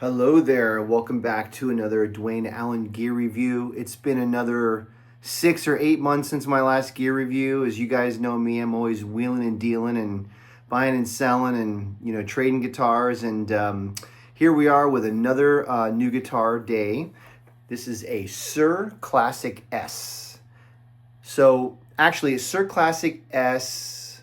Hello there, welcome back to another Dwayne Allen gear review. It's been another 6 or 8 months since my last gear review. As you guys know me, I'm always wheeling and dealing and buying and selling and trading guitars. And here we are with another new guitar day. This is a Suhr Classic S. So actually, a Suhr Classic S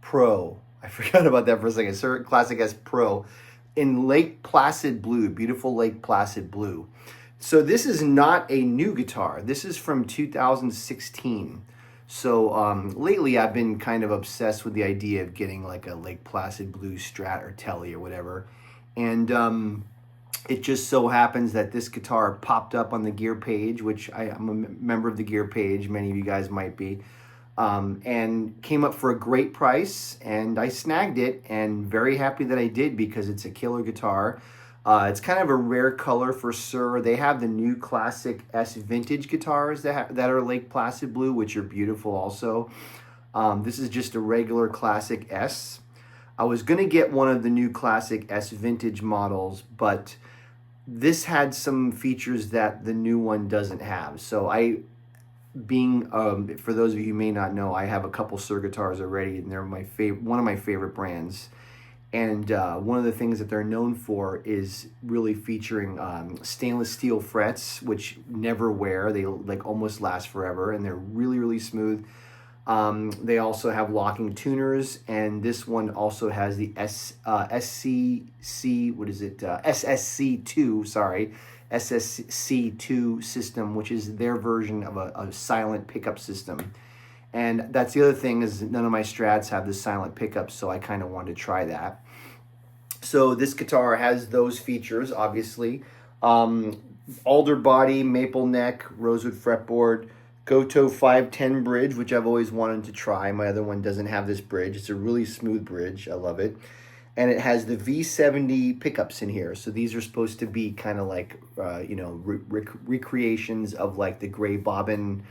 Pro. I forgot about that for a second. Suhr Classic S Pro in Lake Placid blue, beautiful Lake Placid blue. So this is not a new guitar. This is from 2016. So lately I've been kind of obsessed with the idea of getting like a Lake Placid blue Strat or Telly or whatever. And it just so happens that this guitar popped up on the gear page, which I'm a member of the gear page, many of you guys might be. And came up for a great price, and I snagged it, and very happy that I did because it's a killer guitar. It's kind of a rare color for Suhr. They have the new Classic S vintage guitars that are Lake Placid blue, which are beautiful also. This is just a regular Classic S. I was going to get one of the new Classic S vintage models, but this had some features that the new one doesn't have. So for those of you who may not know, I have a couple Suhr guitars already, and they're one of my favorite brands. And one of the things that they're known for is really featuring stainless steel frets, which never wear. They like almost last forever, and they're really, really smooth. They also have locking tuners, and this one also has the SSC2 system, which is their version of a silent pickup system. And that's the other thing, is none of my Strats have the silent pickups, so I kind of wanted to try that. So this guitar has those features, obviously. Alder body, maple neck, rosewood fretboard, Goto 510 bridge, which I've always wanted to try. My other one doesn't have this bridge. It's a really smooth bridge. I love it. And it has the V70 pickups in here. So these are supposed to be kind of like, recreations of like the gray bobbin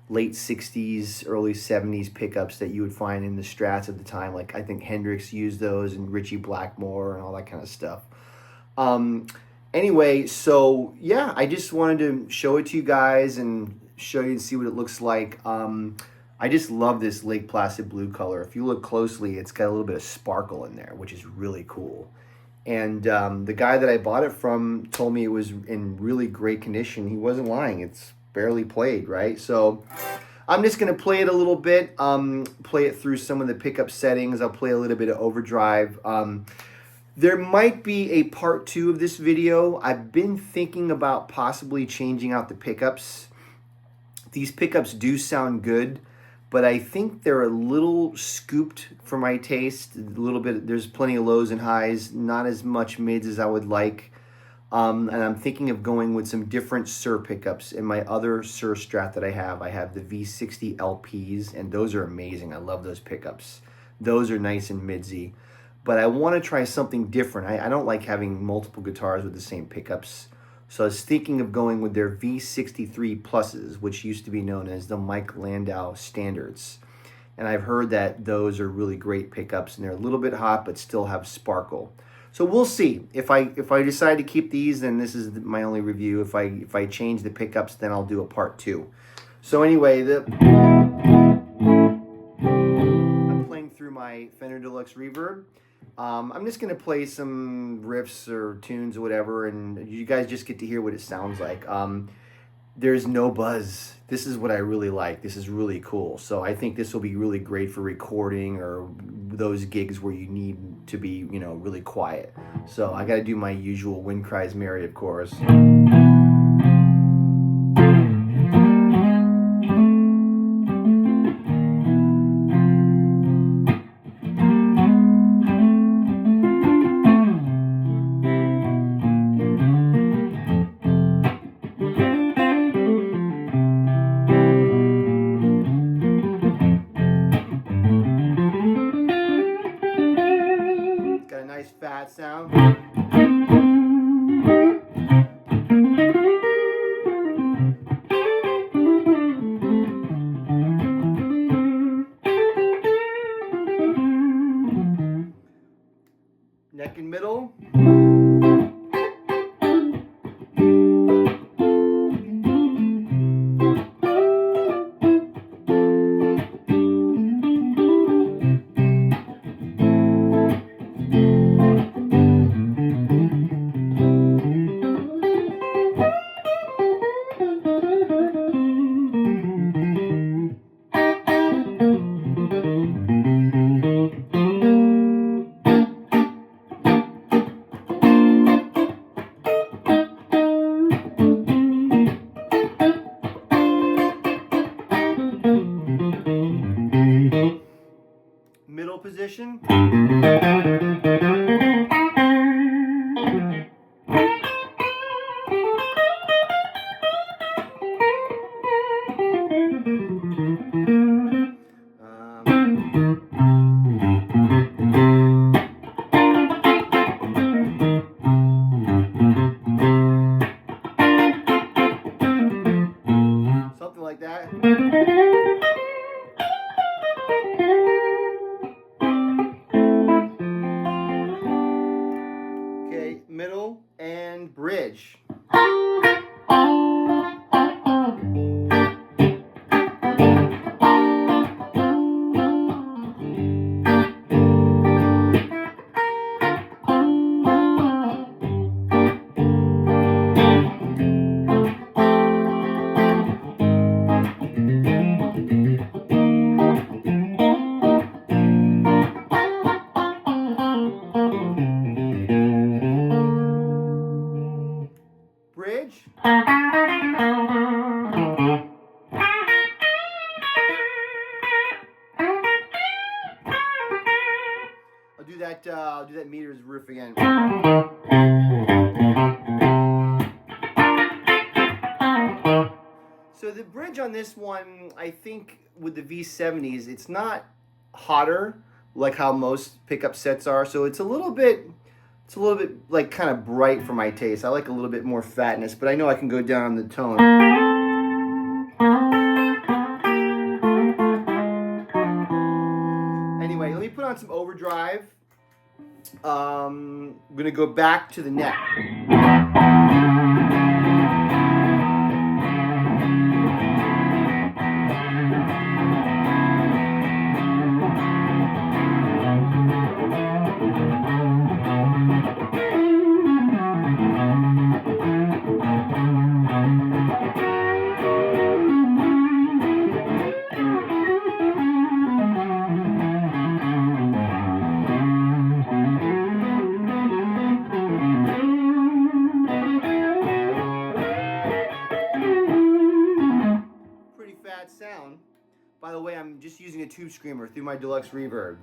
late 60s, early 70s pickups that you would find in the Strats at the time. Like I think Hendrix used those, and Ritchie Blackmore and all that kind of stuff. Anyway, so yeah, I just wanted to show it to you guys and show you and see what it looks like. I just love this Lake Placid blue color. If you look closely, it's got a little bit of sparkle in there, which is really cool. And the guy that I bought it from told me it was in really great condition. He wasn't lying. It's barely played, right? So I'm just going to play it a little bit, play it through some of the pickup settings. I'll play a little bit of overdrive. There might be a part 2 of this video. I've been thinking about possibly changing out the pickups. These pickups do sound good, but I think they're a little scooped for my taste. A little bit, there's plenty of lows and highs, not as much mids as I would like. And I'm thinking of going with some different Suhr pickups. In my other Suhr Strat that I have the V60 LPs, and those are amazing. I love those pickups. Those are nice and midsy. But I want to try something different. I don't like having multiple guitars with the same pickups. So I was thinking of going with their V63 Pluses, which used to be known as the Mike Landau Standards. And I've heard that those are really great pickups, and they're a little bit hot, but still have sparkle. So we'll see. If I decide to keep these, then this is my only review. If I change the pickups, then I'll do a part 2. So anyway, I'm playing through my Fender Deluxe Reverb. I'm just going to play some riffs or tunes or whatever, and you guys just get to hear what it sounds like. There's no buzz. This is what I really like. This is really cool. So I think this will be really great for recording or those gigs where you need to be, really quiet. So I got to do my usual Wind Cries Mary, of course. Got a nice fat sound. position. Something like that. Okay, middle and bridge. Bridge. I'll do that meters riff again. So the bridge on this one, I think with the V70s, it's not hotter like how most pickup sets are. So it's a little bit like kind of bright for my taste. I like a little bit more fatness, but I know I can go down on the tone. Anyway, let me put on some overdrive. I'm gonna go back to the neck. Sound. By the way, I'm just using a tube screamer through my deluxe reverb.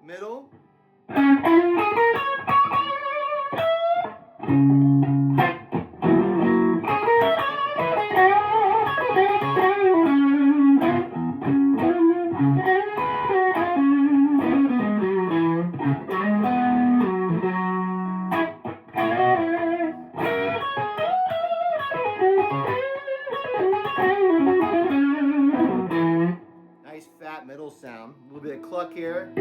Middle. Nice fat middle sound. A little bit of cluck here.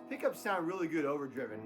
Pickups sound really good overdriven.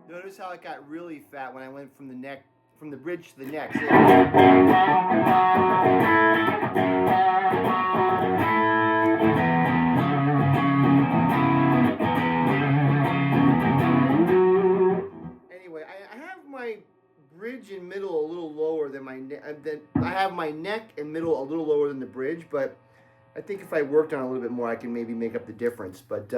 Notice how it got really fat when I went from the neck, from the bridge to the neck. Anyway, I have my bridge and middle a little lower than my neck. I have my neck and middle a little lower than the bridge, but I think if I worked on it a little bit more, I can maybe make up the difference. But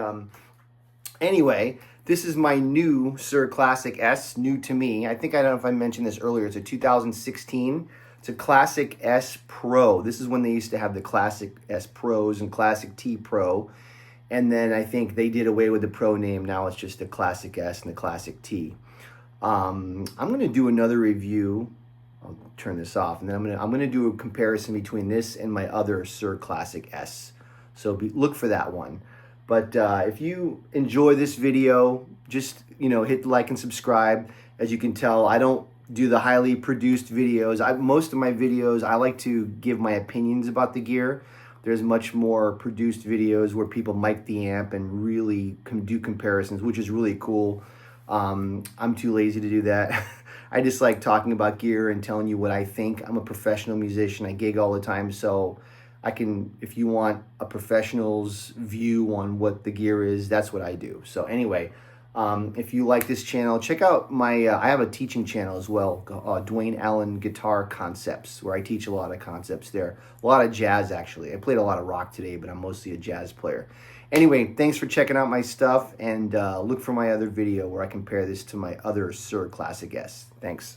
Anyway, this is my new Suhr Classic S, new to me. I don't know if I mentioned this earlier. It's a 2016. It's a Classic S Pro. This is when they used to have the Classic S Pros and Classic T Pro. And then I think they did away with the Pro name. Now it's just the Classic S and the Classic T. I'm going to do another review. I'll turn this off, and then I'm gonna do a comparison between this and my other Suhr Classic S. So look for that one. But if you enjoy this video, just hit the like and subscribe. As you can tell, I don't do the highly produced videos. Most of my videos, I like to give my opinions about the gear. There's much more produced videos where people mic the amp and really do comparisons, which is really cool. I'm too lazy to do that. I just like talking about gear and telling you what I think. I'm a professional musician. I gig all the time, so I can, if you want a professional's view on what the gear is, that's what I do. So anyway, if you like this channel, check out my, I have a teaching channel as well, Dwayne Allen Guitar Concepts, where I teach a lot of concepts there. A lot of jazz, actually. I played a lot of rock today, but I'm mostly a jazz player. Anyway, thanks for checking out my stuff, and look for my other video where I compare this to my other Suhr Classic S. Thanks.